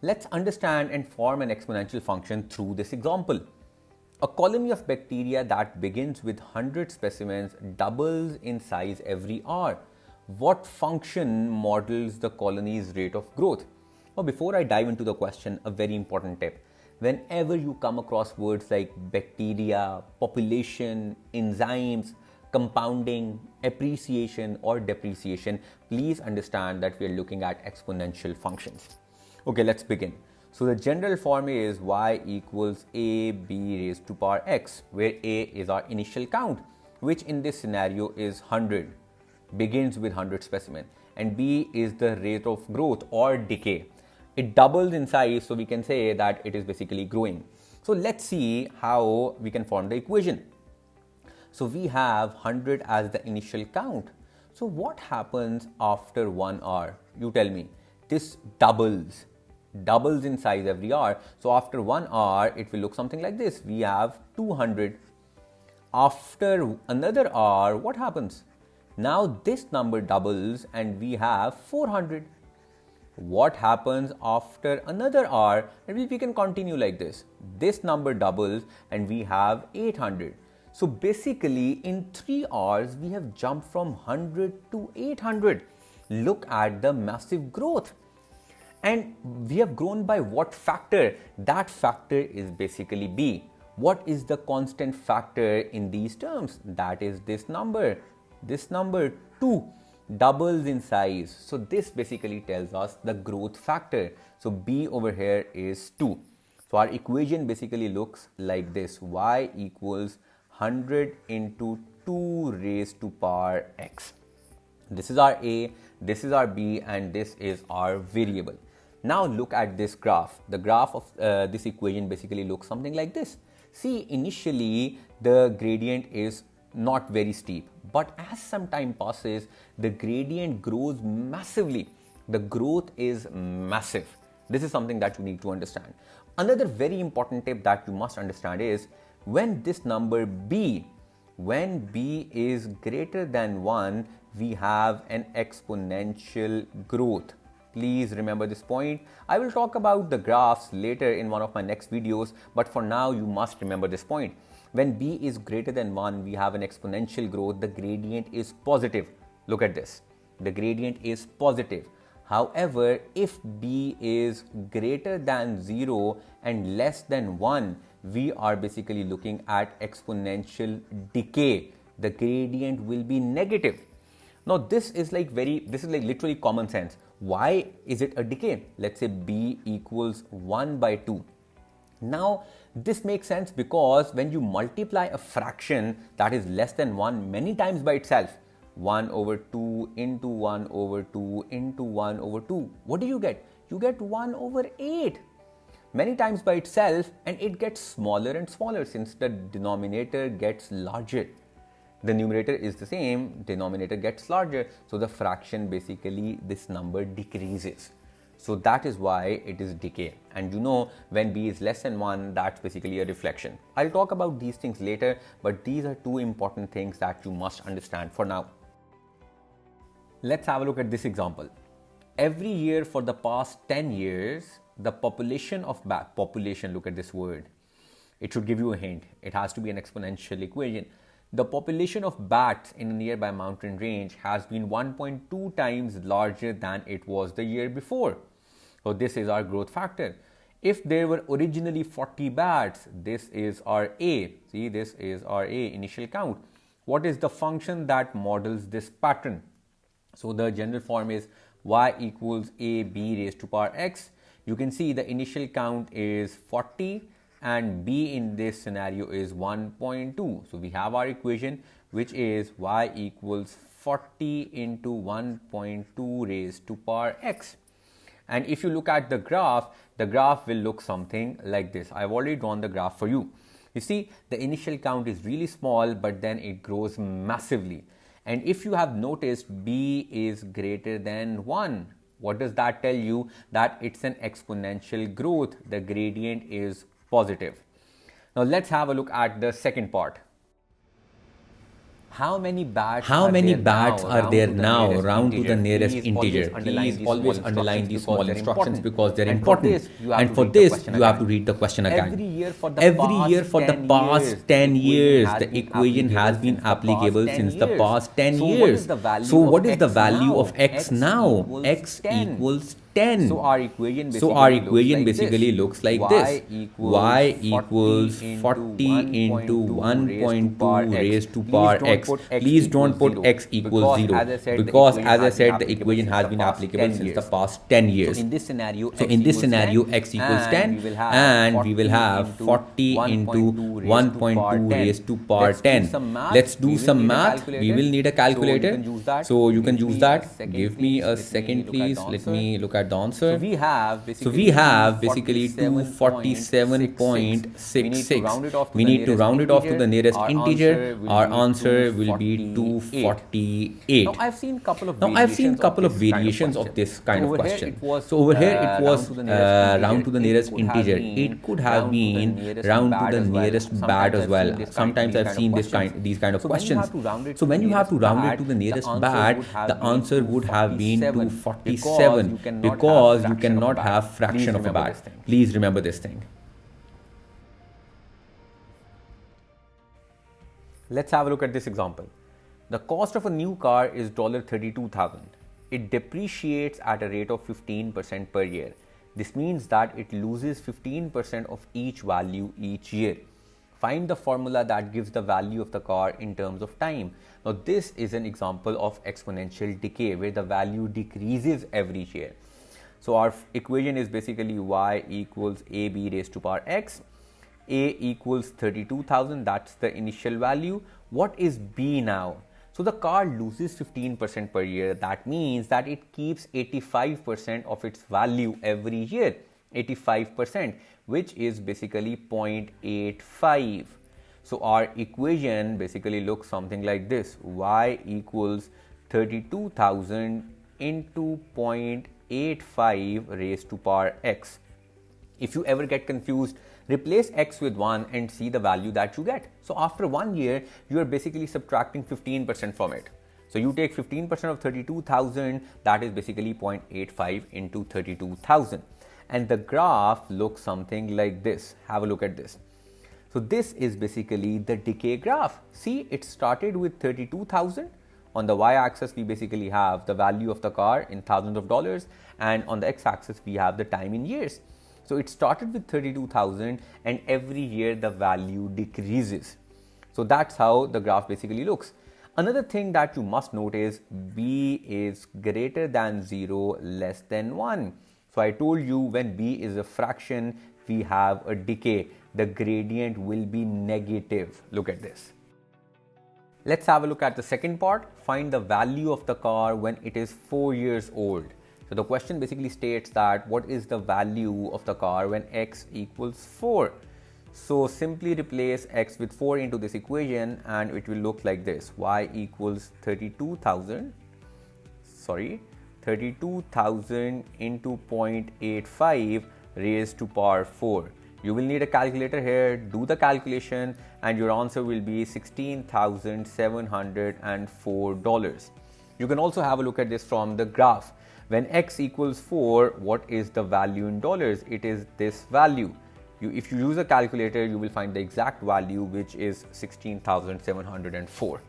Let's understand and form an exponential function through this example. A colony of bacteria that begins with 100 specimens doubles in size every hour. What function models the colony's rate of growth? Now, before I dive into the question, a very important tip. Whenever you come across words like bacteria, population, enzymes, compounding, appreciation, or depreciation, please understand that we are looking at exponential functions. Okay, let's begin. So the general form is y equals ab raised to power x, where a is our initial count, which in this scenario is 100, begins with 100 specimen, and b is the rate of growth or decay. It doubles in size, so we can say that it is basically growing. So let's see how we can form the equation. So we have 100 as the initial count. So what happens after 1 hour? You tell me. This doubles in size every hour. So after 1 hour, it will look something like this. We have 200. After another hour, what happens? Now this number doubles and we have 400. What happens after another hour? And we can continue like this. This number doubles and we have 800. So basically in 3 hours, we have jumped from 100 to 800. Look at the massive growth. And we have grown by what factor? That factor is basically b. What is the constant factor in these terms? That is this number. This number 2 doubles in size. So this basically tells us the growth factor. So b over here is 2. So our equation basically looks like this. Y equals 100 into 2 raised to power x. This is our a, this is our b, and this is our variable. Now look at this graph. The graph of this equation basically looks something like this. See, initially the gradient is not very steep, but as some time passes, the gradient grows massively. The growth is massive. This is something that you need to understand. Another very important tip that you must understand is when this number b, when b is greater than 1, we have an exponential growth. Please remember this point. I will talk about the graphs later in one of my next videos, but for now you must remember this point. When b is greater than 1, we have an exponential growth. The gradient is positive. Look at this. The gradient is positive. However, if b is greater than 0 and less than 1, we are basically looking at exponential decay. The gradient will be negative. Now this is like literally common sense. Why is it a decay? Let's say b equals 1 by 2. Now this makes sense because when you multiply a fraction that is less than 1 many times by itself, 1 over 2 into 1 over 2 into 1 over 2, what do you get? You get 1 over 8 many times by itself, and it gets smaller and smaller since the denominator gets larger. The numerator is the same, denominator gets larger, so the fraction basically this number decreases. So that is why it is decay. And you know, when b is less than 1, that's basically a reflection. I'll talk about these things later, but these are two important things that you must understand for now. Let's have a look at this example. Every year for the past 10 years, the population of population, look at this word. It should give you a hint. It has to be an exponential equation. The population of bats in a nearby mountain range has been 1.2 times larger than it was the year before. So this is our growth factor. If there were originally 40 bats, this is our A. See, this is our A, initial count. What is the function that models this pattern? So the general form is y equals ab raised to power x. You can see the initial count is 40 and b in this scenario is 1.2. So we have our equation, which is y equals 40 into 1.2 raised to power x. And if you look at the graph will look something like this. I've already drawn the graph for you. You see, the initial count is really small, but then it grows massively. And if you have noticed, b is greater than 1. What does that tell you? That it's an exponential growth. The gradient is positive. Now let's have a look at the second part. How many bats How are many there bats now? are there now round to the nearest Please integer? always Please always underline these small instructions because they're And for important. this, you have And to for read the this, question you have to again. read the question again. Every year For for the the past past 10 10 years, years, the equation has been applicable since the past 10 So what is years. the So value of what is the x value of now? x X now? equals X 10. equals 10. So our equation So our basically looks equation like basically this. looks like this. Y equals Y equals 40 into 40 into 1.2 1.2 x. raised to Please power don't x. put x Please don't equals put 0 x equals because 0 as I said, the because equation as I has been said, the applicable equation since has the been past applicable 10 since the years. past 10 So years. in this scenario, So x in this equals 10 scenario, x equals and 10 we will have and we will 40 have into 40 into 1.2 raised to power 1.2 10. raised to power Let's do 10. some math. Let's do We will some need a math. We calculator. will need a So you calculator. can use that. So you can Give use me a that. second, Give me please. a Let me second, look at the please. Let answer. me look at the So answer. we have So we basically have basically 247.66. We need to 247.66. round it off to We the need to nearest round it off to integer. the nearest Our integer. answer will Our be answer will be 248. 248. Now I've seen couple of Now I've seen variations of couple of this kind of variations of question. this So kind of over here question. it was So over here it round was to the nearest integer. round to the nearest It could have integer. been It could have round to the been nearest round to bad the as well. nearest bad Sometimes as I've seen well. Sometimes I've seen these kind of So when you questions. have to round it So to the when you have nearest to round it bad, to the the nearest answer bad, would have the been answer would have been 247 because 247 you cannot have because you fraction of a cannot bad. have fraction Please of a remember bad. this thing. Please remember this thing. Let's have a look at this example. The cost of a new car is $32,000. It depreciates at a rate of 15% per year. This means that it loses 15% of each value each year. Find the formula that gives the value of the car in terms of time. Now this is an example of exponential decay where the value decreases every year. So our equation is basically y equals ab raised to power x. A equals 32,000, that's the initial value. What is B now? So the car loses 15% per year. That means that it keeps 85% of its value every year. 85%, which is basically 0.85. So our equation basically looks something like this. Y equals 32,000 into 0.85 raised to power x. If you ever get confused, replace x with 1 and see the value that you get. So after 1 year, you are basically subtracting 15% from it. So you take 15% of 32,000, that is basically 0.85 into 32,000. And the graph looks something like this. Have a look at this. So this is basically the decay graph. See, it started with 32,000. On the y-axis, we basically have the value of the car in thousands of dollars, and on the x-axis, we have the time in years. So it started with 32,000 and every year the value decreases. So that's how the graph basically looks. Another thing that you must note is b is greater than 0, less than 1. So I told you when b is a fraction, we have a decay. The gradient will be negative. Look at this. Let's have a look at the second part. Find the value of the car when it is 4 years old. So the question basically states that what is the value of the car when x equals 4? So simply replace x with 4 into this equation and it will look like this. Y equals 32,000 into 0.85 raised to power 4. You will need a calculator here. Do the calculation and your answer will be $16,704. You can also have a look at this from the graph. When x equals 4, what is the value in dollars? It is this value. If you use a calculator, you will find the exact value, which is 16,704.